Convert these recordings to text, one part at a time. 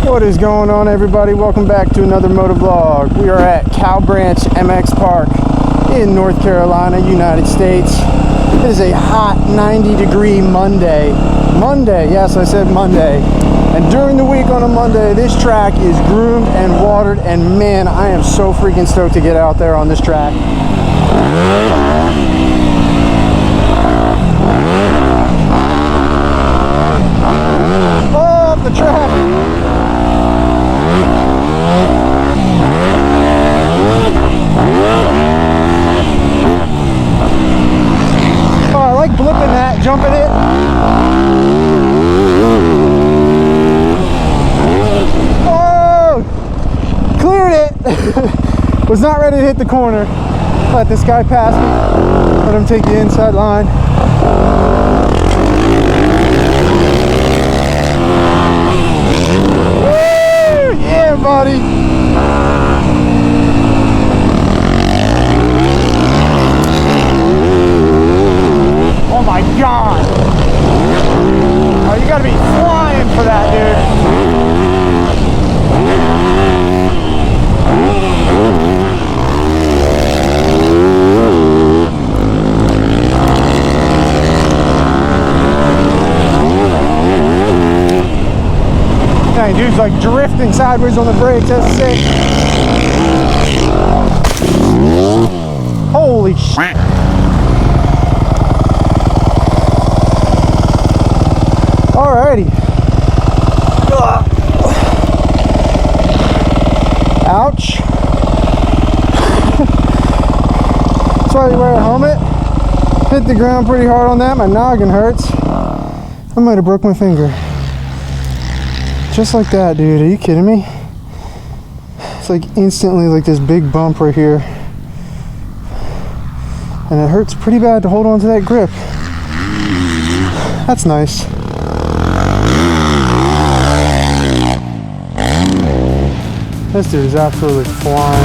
What is going on, everybody? Welcome back to another motovlog. We are at CowBranch MX Park in North Carolina, United States. It is a hot 90-degree Monday. Yes, I said Monday. And during the week on a Monday, this track is groomed and watered, and man, I am so freaking stoked to get out there on this track. Oh, the track! Oh, I like blipping that, jumping it. Oh! Cleared it! Was not ready to hit the corner. Let this guy pass me. Let him take the inside line. Woo! Yeah, buddy! Oh my God! Oh, you gotta be flying for that, dude. Dang, dude's like drifting sideways on the brakes. That's sick. Holy shit. Alrighty. Ouch. That's why you wear a helmet. Hit the ground pretty hard on that. My noggin hurts. I might have broke my finger. Just like that, dude. Are you kidding me? It's like instantly like this big bump right here. And it hurts pretty bad to hold on to that grip. That's nice. This dude is absolutely flying.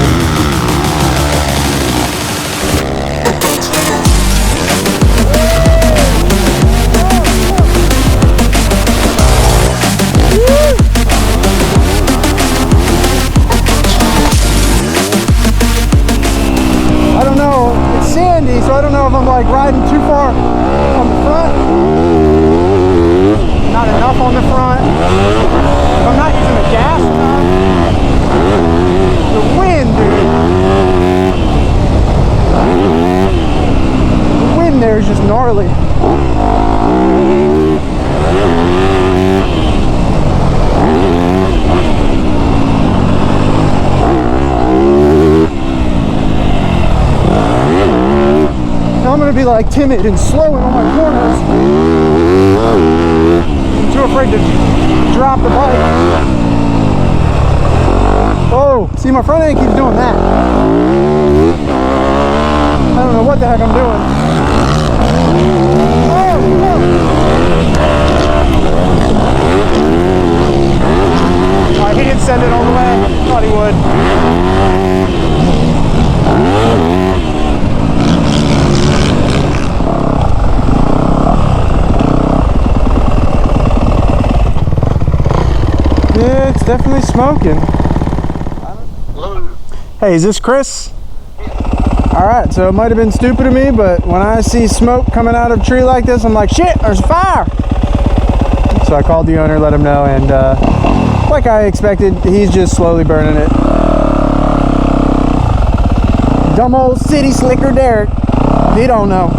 I don't know, it's sandy, so I don't know if I'm like riding too far on the front. Not enough on the front. If I'm not using the gas enough. The wind, dude. The wind there is just gnarly. Now I'm going to be like timid and slow in all my corners. I'm too afraid to drop the bike. Oh, see, my front end keeps doing that. I don't know what the heck I'm doing. Oh, he didn't send it all the way. Thought he would. Yeah, it's definitely smoking. Hey, is this Chris? Alright, so it might have been stupid of me, but when I see smoke coming out of a tree like this, I'm like, shit, there's a fire! So I called the owner, let him know, and like I expected, he's just slowly burning it. Dumb old city slicker Derek. He don't know.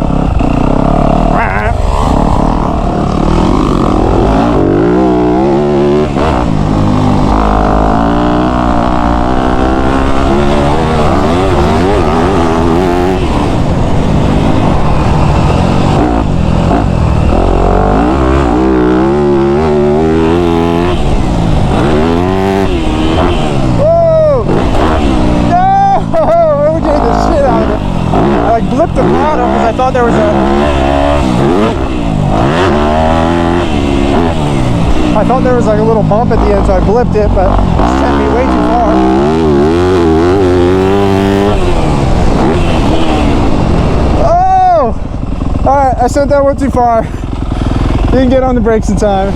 Blipped the throttle because I thought there was like a little bump at the end, so I blipped it, but it sent me way too far. Oh! Alright, I sent that one too far. Didn't get on the brakes in time.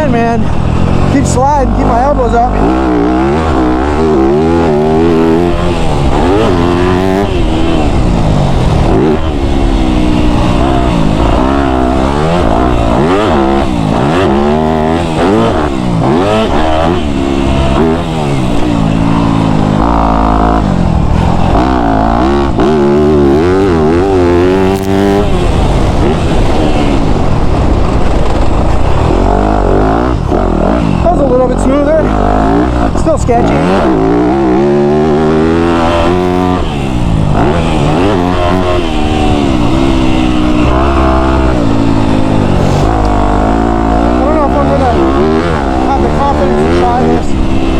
plan, man. Keep sliding, keep my elbows up. Still sketchy.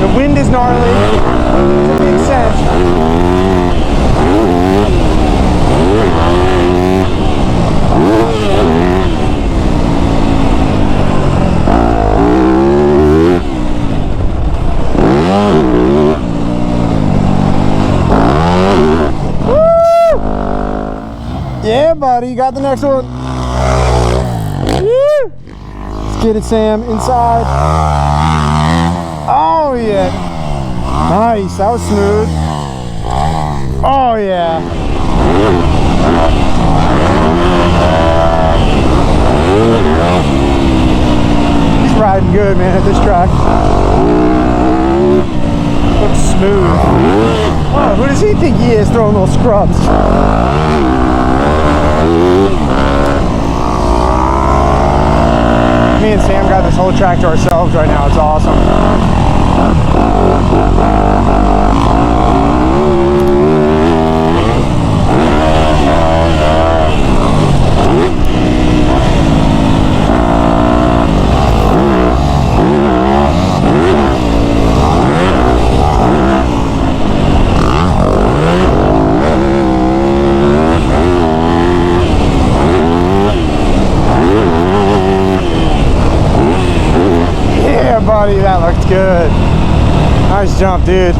The wind is gnarly. It's a big sense. Woo! Yeah, buddy, you got the next one. Woo! Let's get it, Sam, inside. Oh yeah, nice, that was smooth. Oh yeah. He's riding good, man, at this track. Looks smooth. Oh, who does he think he is throwing those scrubs? Me and Sam got this whole track to ourselves right now. It's awesome. Buddy, that looked good. Nice jump, dude.